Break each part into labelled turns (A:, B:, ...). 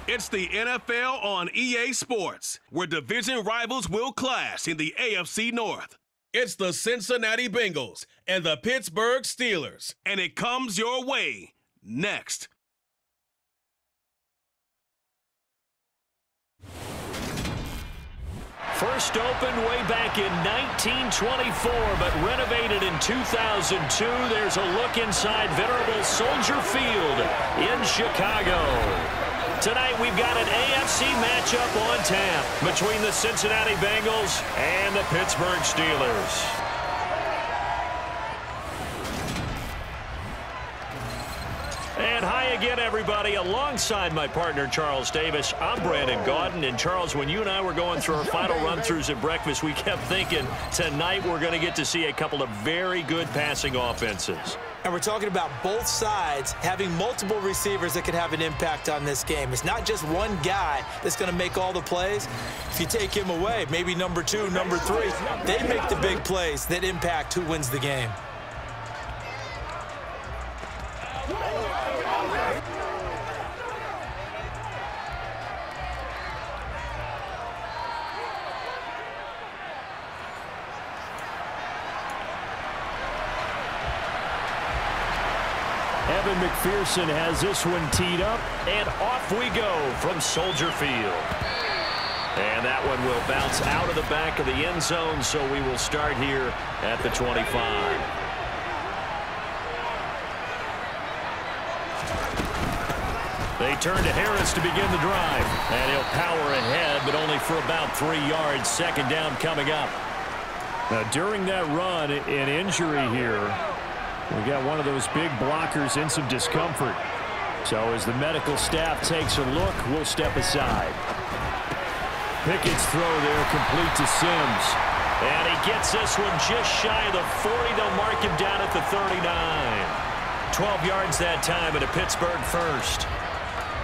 A: It's the NFL on EA Sports, where division rivals will clash in the AFC North. It's the Cincinnati Bengals and the Pittsburgh Steelers, and it comes your way next.
B: First opened way back in 1924, but renovated in 2002. There's a look inside venerable Soldier Field in Chicago. Tonight we've got an AFC matchup on tap between the Cincinnati Bengals and the Pittsburgh Steelers. And hi again, everybody. Alongside my partner, Charles Davis, I'm Brandon Gaudin. And, Charles, when you and I were going through our final run-throughs at breakfast, we kept thinking tonight we're going to get to see a couple of very good passing offenses.
C: And we're talking about both sides having multiple receivers that can have an impact on this game. It's not just one guy that's going to make all the plays. If you take him away, maybe number 2, number 3, they make the big plays that impact who wins the game.
B: Evan McPherson has this one teed up, and off we go from Soldier Field. And that one will bounce out of the back of the end zone, so we will start here at the 25. They turn to Harris to begin the drive, and he'll power ahead, but only for about 3 yards. Second down coming up. Now, during that run, an injury here. We got one of those big blockers in some discomfort. So as the medical staff takes a look, we'll step aside. Pickett's throw there, complete to Sims. And he gets this one just shy of the 40. They'll mark him down at the 39. 12 yards that time and a Pittsburgh first.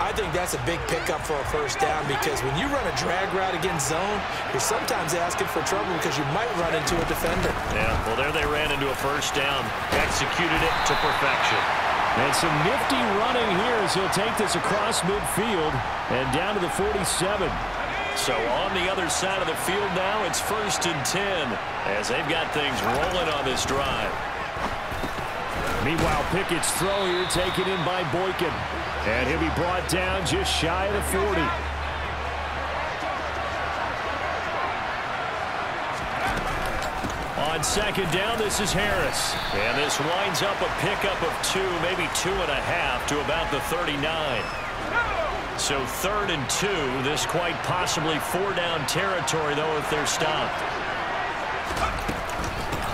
C: I think that's a big pickup for a first down, because when you run a drag route against zone, you're sometimes asking for trouble because you might run into a defender.
B: Yeah, well, there they ran into a first down, executed it to perfection. And some nifty running here as he'll take this across midfield and down to the 47. So on the other side of the field now, it's 1st and 10 as they've got things rolling on this drive. Meanwhile, Pickett's throw here taken in by Boykin. And he'll be brought down just shy of the 40. On second down, this is Harris. And this winds up a pickup of 2, maybe 2.5 to about the 39. So 3rd and 2. This quite possibly 4-down territory, though, if they're stopped.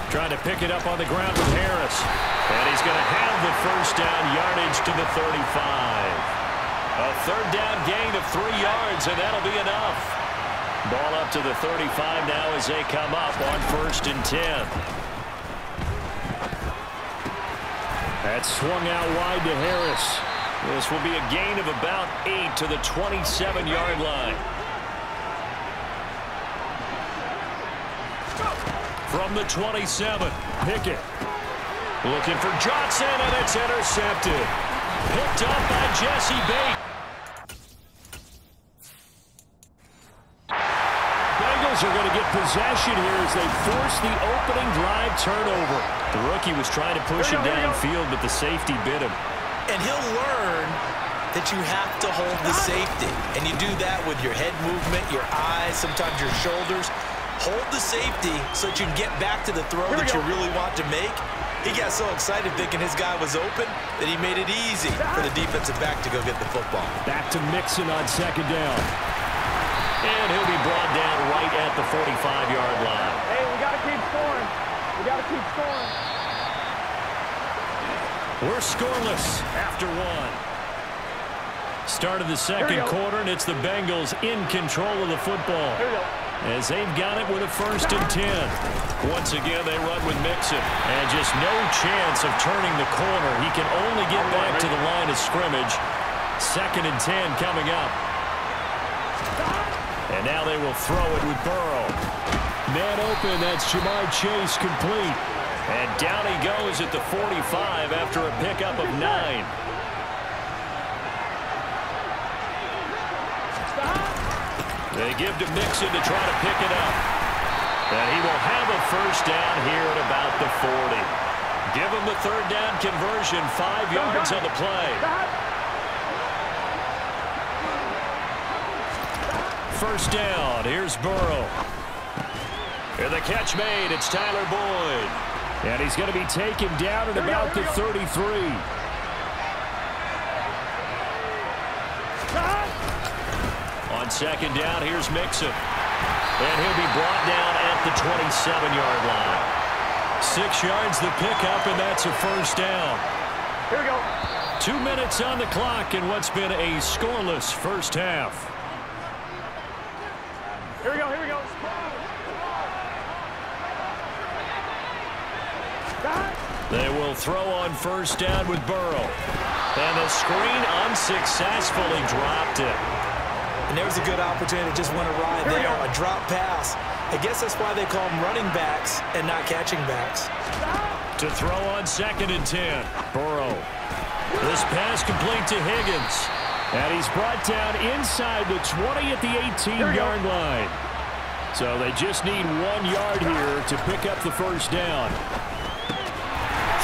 B: Trying to pick it up on the ground with Harris. And he's going to have the first down, yardage to the 35. A 3rd down gain of 3 yards, and that'll be enough. Ball up to the 35 now as they come up on 1st and 10. That's swung out wide to Harris. This will be a gain of about 8 to the 27-yard line. From the 27, Pickett. Looking for Johnson, and it's intercepted. Picked up by Jesse Bates. Bengals are going to get possession here as they force the opening drive turnover. The rookie was trying to push him downfield, but the safety bit him.
C: And he'll learn that you have to hold the safety. And you do that with your head movement, your eyes, sometimes your shoulders. Hold the safety so that you can get back to the throw that you really want to make. He got so excited thinking his guy was open that he made it easy for the defensive back to go get the football.
B: Back to Mixon on second down. And he'll be brought down right at the 45-yard line.
D: Hey, we got to keep scoring. We got to keep scoring.
B: We're scoreless after 1. Start of the second quarter, and it's the Bengals in control of the football. As they've got it with a 1st and 10. Once again, they run with Mixon. And just no chance of turning the corner. He can only get back to the line of scrimmage. 2nd and 10 coming up. And now they will throw it with Burrow. Man open, that's Jamar Chase complete. And down he goes at the 45 after a pickup of 9. They give to Mixon to try to pick it up. And he will have a first down here at about the 40. Give him the third down conversion, 5 yards on the play. First down, here's Burrow. And the catch made, it's Tyler Boyd. And he's going to be taken down at about the 33. On second down, here's Mixon. And he'll be brought down at the 27-yard line. 6 yards the pickup, and that's a first down.
D: Here we go.
B: 2 minutes on the clock in what's been a scoreless first half.
D: Here we go, here we go.
B: They will throw on first down with Burrow. And the screen unsuccessfully dropped it.
C: And there was a good opportunity to just went awry there. A drop pass. I guess that's why they call them running backs and not catching backs.
B: To throw on second and 10. Burrow. This pass complete to Higgins. And he's brought down inside the 20 at the 18-yard line. So they just need 1 yard here to pick up the first down.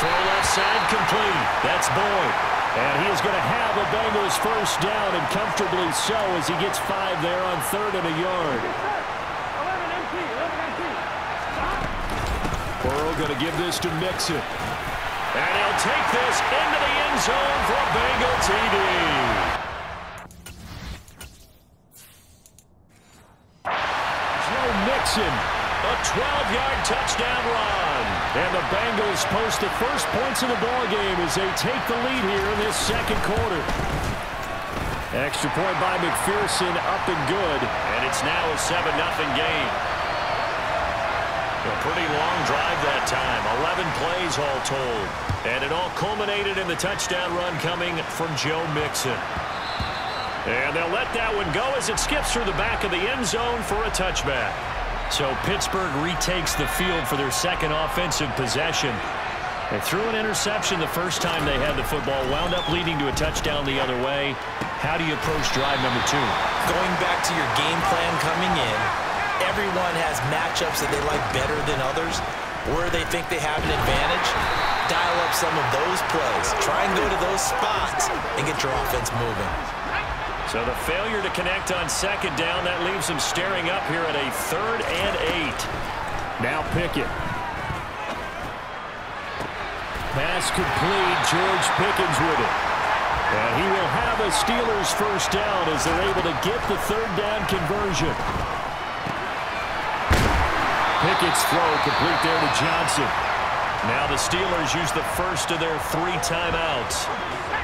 B: Throw left side complete. That's Boyd. And he is going to have a Bengals first down, and comfortably so, as he gets 5 there on 3rd and a yard.
D: 11
B: Burrow going to give this to Mixon. And he'll take this into the end zone for a Bengal TD. Joe Mixon, a 12-yard touchdown run. And the Bengals post the first points of the ballgame as they take the lead here in this second quarter. Extra point by McPherson, up and good. And it's now a 7-0 game. A pretty long drive that time. 11 plays all told. And it all culminated in the touchdown run coming from Joe Mixon. And they'll let that one go as it skips through the back of the end zone for a touchback. So Pittsburgh retakes the field for their second offensive possession. They threw an interception the first time they had the football, wound up leading to a touchdown the other way. How do you approach drive number 2?
C: Going back to your game plan coming in, everyone has matchups that they like better than others. Where they think they have an advantage, dial up some of those plays. Try and go to those spots and get your offense moving.
B: So the failure to connect on second down, that leaves them staring up here at a 3rd and 8. Now Pickett. Pass complete. George Pickens with it. And he will have a Steelers first down as they're able to get the 3rd down conversion. Pickett's throw complete there to Johnson. Now the Steelers use the first of their 3 timeouts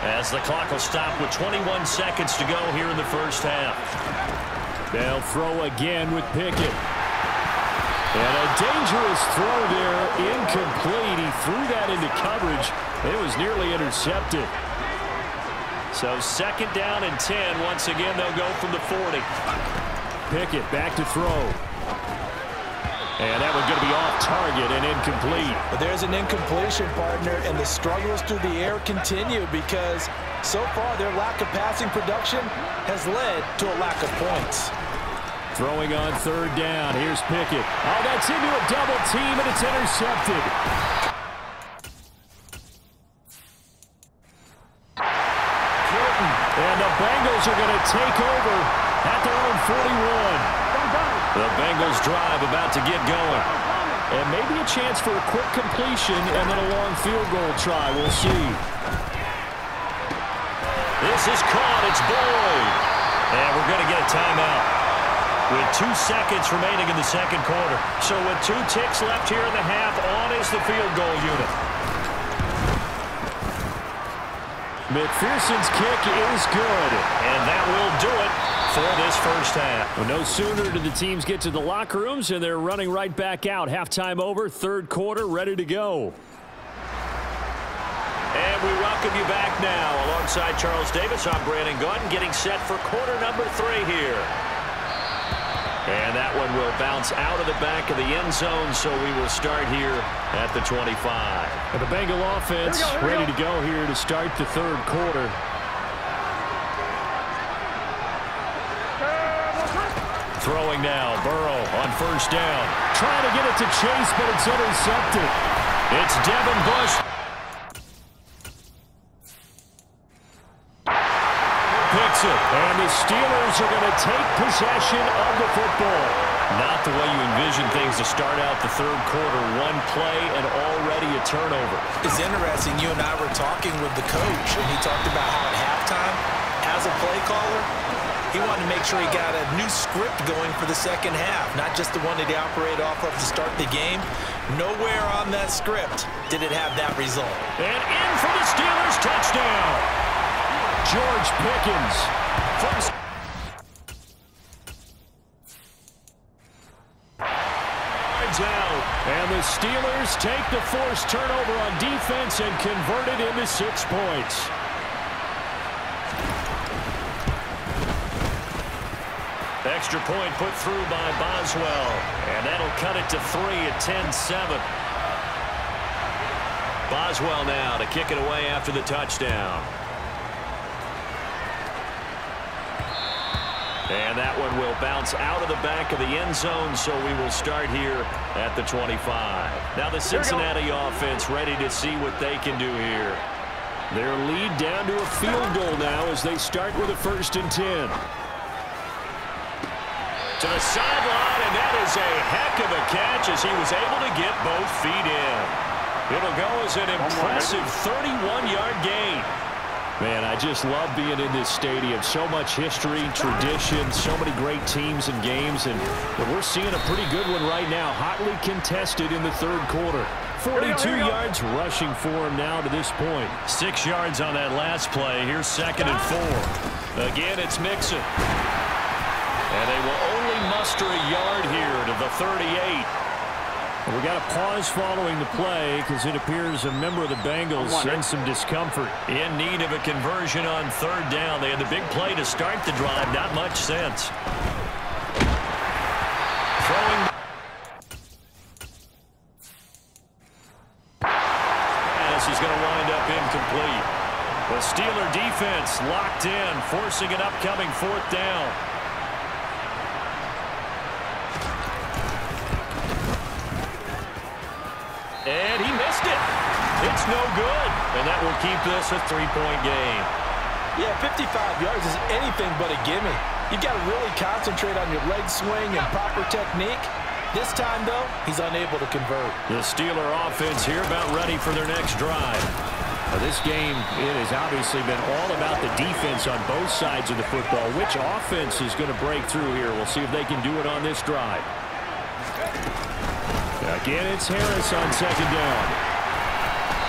B: as the clock will stop with 21 seconds to go here in the first half. They'll throw again with Pickett. And a dangerous throw there, incomplete. He threw that into coverage. It was nearly intercepted. So 2nd down and 10. Once again, they'll go from the 40. Pickett back to throw. And that one's going to be off target and incomplete.
C: But there's an incompletion, partner, and the struggles through the air continue because so far their lack of passing production has led to a lack of points.
B: Throwing on 3rd down. Here's Pickett. Oh, that's into a double team, and it's intercepted. And the Bengals are going to take over at their own 41. The Bengals drive about to get going. And maybe a chance for a quick completion and then a long field goal try. We'll see. This is caught. It's Boyd. And we're going to get a timeout with 2 seconds remaining in the second quarter. So with 2 ticks left here in the half, on is the field goal unit. McPherson's kick is good. And that will do it for this first half. Well, no sooner do the teams get to the locker rooms, and they're running right back out. Halftime over, 3rd quarter, ready to go. And we welcome you back now. Alongside Charles Davis, I'm Brandon Gaudin, getting set for quarter number 3 here. And that one will bounce out of the back of the end zone, so we will start here at the 25. And the Bengal offense ready to go here to start the 3rd quarter. running now. Burrow on first down. Trying to get it to Chase, but it's intercepted. It's Devin Bush. Picks it, and the Steelers are going to take possession of the football. Not the way you envision things to start out the third quarter. One play and already a turnover.
C: It's interesting. You and I were talking with the coach, and he talked about how at halftime, as a play caller, he wanted to make sure he got a new script going for the second half, not just the one that he operated off of to start the game. Nowhere on that script did it have that result.
B: And in for the Steelers, touchdown. George Pickens from out. And the Steelers take the forced turnover on defense and convert it into 6 points. Extra point put through by Boswell. And that'll cut it to 3 at 10-7. Boswell now to kick it away after the touchdown. And that one will bounce out of the back of the end zone, so we will start here at the 25. Now the Cincinnati offense ready to see what they can do here. Their lead down to a field goal now as they start with a 1st and 10. To the sideline, and that is a heck of a catch as he was able to get both feet in. It'll go as an impressive 31-yard gain. Man, I just love being in this stadium. So much history, tradition, so many great teams and games, and we're seeing a pretty good one right now. Hotly contested in the third quarter. 42 yards rushing for him now to this point. 6 yards on that last play. Here's 2nd and 4. Again, it's Mixon. And they will only muster a yard here to the 38. We got a pause following the play because it appears a member of the Bengals in some discomfort. In need of a conversion on 3rd down. They had the big play to start the drive. Not much sense. Throwing. This is going to wind up incomplete. The Steeler defense locked in, forcing an upcoming 4th down. And he missed it. It's no good. And that will keep this a 3-point game.
C: Yeah, 55 yards is anything but a gimme. You've got to really concentrate on your leg swing and proper technique. This time, though, he's unable to convert.
B: The Steeler offense here about ready for their next drive. Now, this game, it has obviously been all about the defense on both sides of the football. Which offense is going to break through here? We'll see if they can do it on this drive. Again, it's Harris on 2nd down.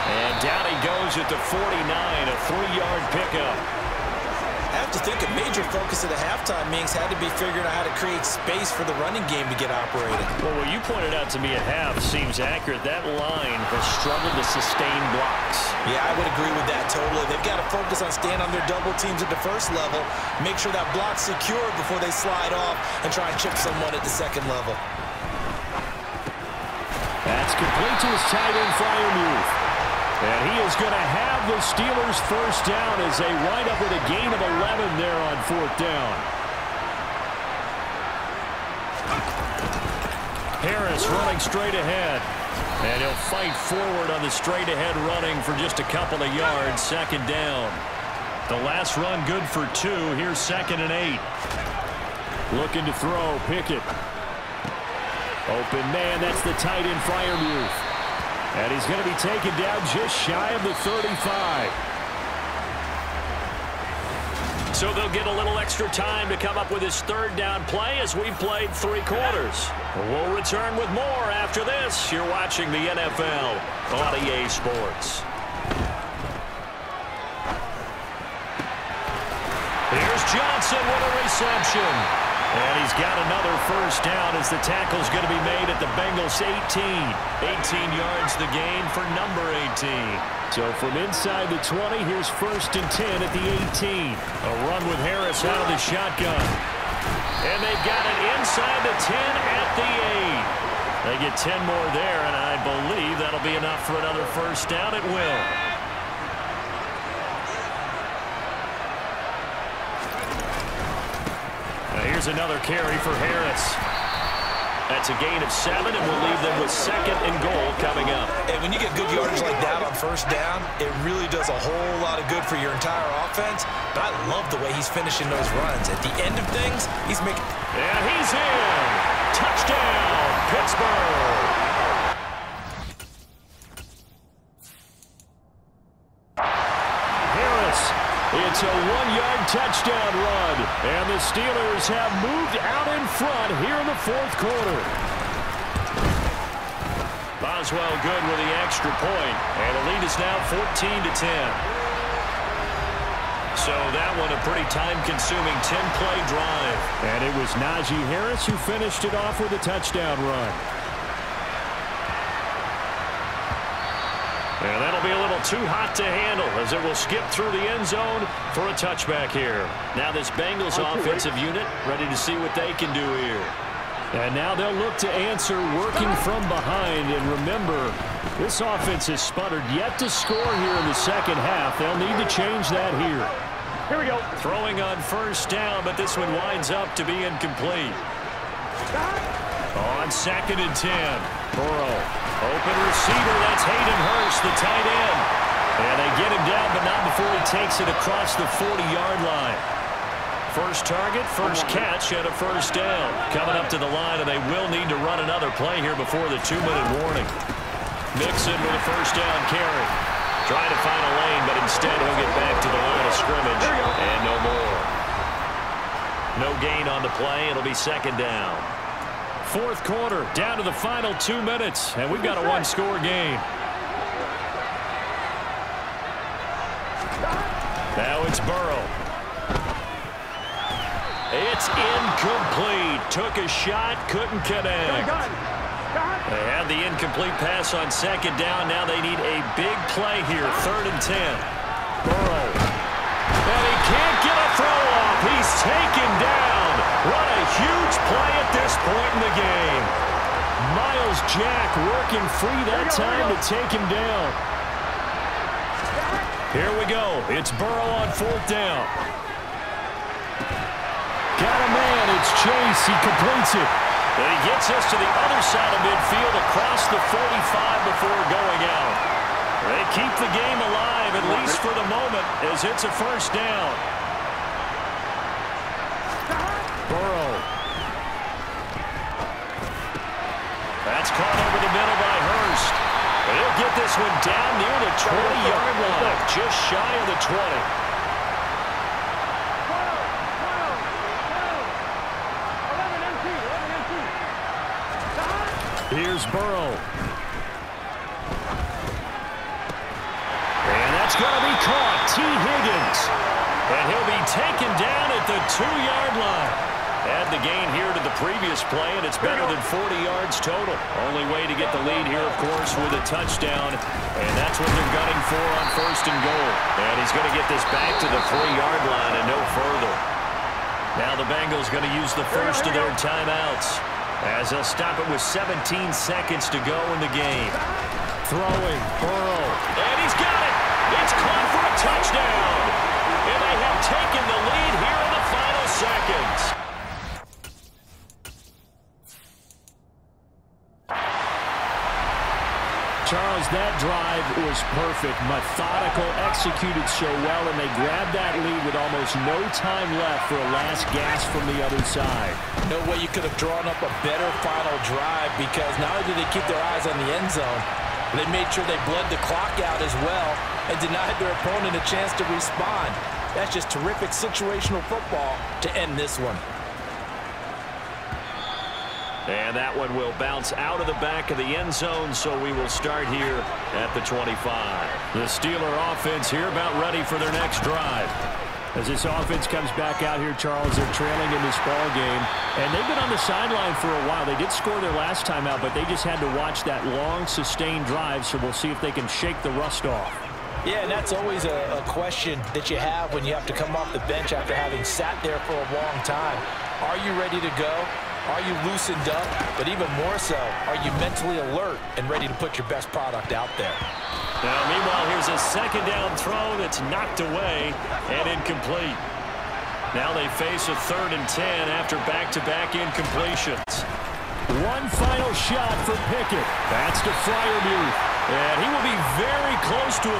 B: And down he goes at the 49, a 3-yard pickup.
C: I have to think a major focus at the halftime meetings had to be figuring out how to create space for the running game to get operated.
B: Well, what you pointed out to me at half seems accurate. That line has struggled to sustain blocks.
C: Yeah, I would agree with that totally. They've got to focus on staying on their double teams at the first level, make sure that block's secure before they slide off and try and chip someone at the second level.
B: That's complete to his tight end, Freiermuth. And he is going to have the Steelers' first down as they wind up with a gain of 11 there on 4th down. Harris running straight ahead. And he'll fight forward on the straight-ahead running for just a couple of yards. 2nd down. The last run good for 2. Here's 2nd and 8. Looking to throw. Pickett. Open man, that's the tight end, Freiermuth. And he's going to be taken down just shy of the 35. So they'll get a little extra time to come up with his 3rd down play as we've played 3 quarters. We'll return with more after this. You're watching the NFL on EA Sports. Here's Johnson with a reception. And he's got another first down as the tackle's going to be made at the Bengals 18. 18 yards the gain for number 18. So from inside the 20, here's 1st and 10 at the 18. A run with Harris out of the shotgun. And they've got it inside the 10 at the 8. They get 10 more there, and I believe that'll be enough for another first down. It will. Here's another carry for Harris. That's a gain of 7, and we'll leave them with 2nd and goal coming up.
C: And when you get good yardage like that on first down, it really does a whole lot of good for your entire offense. But I love the way he's finishing those runs. At the end of things, he's making...
B: And he's in! Touchdown, Pittsburgh! Harris, it's a 1-yard touchdown run. And the Steelers have moved out in front here in the 4th quarter. Boswell good with the extra point. And the lead is now 14-10. So that one a pretty time-consuming 10-play drive. And it was Najee Harris who finished it off with a touchdown run. And that'll be a little too hot to handle as it will skip through the end zone for a touchback here. Now this Bengals offensive unit ready to see what they can do here. And now they'll look to answer working from behind. And remember, this offense has sputtered yet to score here in the second half. They'll need to change that here.
D: Here we go.
B: Throwing on first down, but this one winds up to be incomplete. On 2nd and 10, Burrow. Open receiver, that's Hayden Hurst, the tight end. And they get him down, but not before he takes it across the 40-yard line. First target, first catch, and a first down. Coming up to the line, and they will need to run another play here before the 2-minute warning. Mixon with a first down carry. Trying to find a lane, but instead he'll get back to the line of scrimmage, and no more. No gain on the play. It'll be 2nd down. 4th quarter, down to the final 2 minutes, and we've got a 1-score game. Now it's Burrow. It's incomplete. Took a shot, couldn't connect. They had the incomplete pass on 2nd down. Now they need a big play here, 3rd and 10. Burrow. And he can't get a throw off. He's taken down. What a huge play at this point in the game. Miles Jack working free that time to take him down. Here we go. It's Burrow on 4th down. Got a man. It's Chase. He completes it. And he gets us to the other side of midfield across the 45 before going out. They keep the game alive, at least for the moment, as it's a first down. Burrow. That's caught over the middle by Hurst. And he'll get this one down near the 20-yard line, just shy of the 20. Here's Burrow. And that's going to be caught. T. Higgins. And he'll be taken down at the 2-yard line. Add the gain here to the previous play, and it's better than 40 yards total. Only way to get the lead here, of course, with a touchdown. And that's what they're gunning for on 1st and goal. And he's going to get this back to the 3-yard line and no further. Now the Bengals going to use the first of their timeouts, as they'll stop it with 17 seconds to go in the game. Throwing, Burrow. And he's got it. It's caught for a touchdown. And they have taken the lead here in the final seconds. Charles, that drive was perfect. Methodical, executed so well, and they grabbed that lead with almost no time left for a last gasp from the other side.
C: No way you could have drawn up a better final drive, because not only did they keep their eyes on the end zone, they made sure they bled the clock out as well and denied their opponent a chance to respond. That's just terrific situational football to end this one.
B: And that one will bounce out of the back of the end zone, so we will start here at the 25. The Steeler offense here about ready for their next drive. As this offense comes back out here, Charles, they're trailing in this ball game, and they've been on the sideline for a while. They did score their last time out, but they just had to watch that long, sustained drive, so we'll see if they can shake the rust off.
C: Yeah, and that's always a question that you have when you have to come off the bench after having sat there for a long time. Are you ready to go? Are you loosened up? But even more so, are you mentally alert and ready to put your best product out there?
B: Now, meanwhile, here's a 2nd down throw that's knocked away and incomplete. Now they face a 3rd and 10 after back-to-back incompletions. One final shot for Pickett. That's to Freiermuth. And he will be very close to a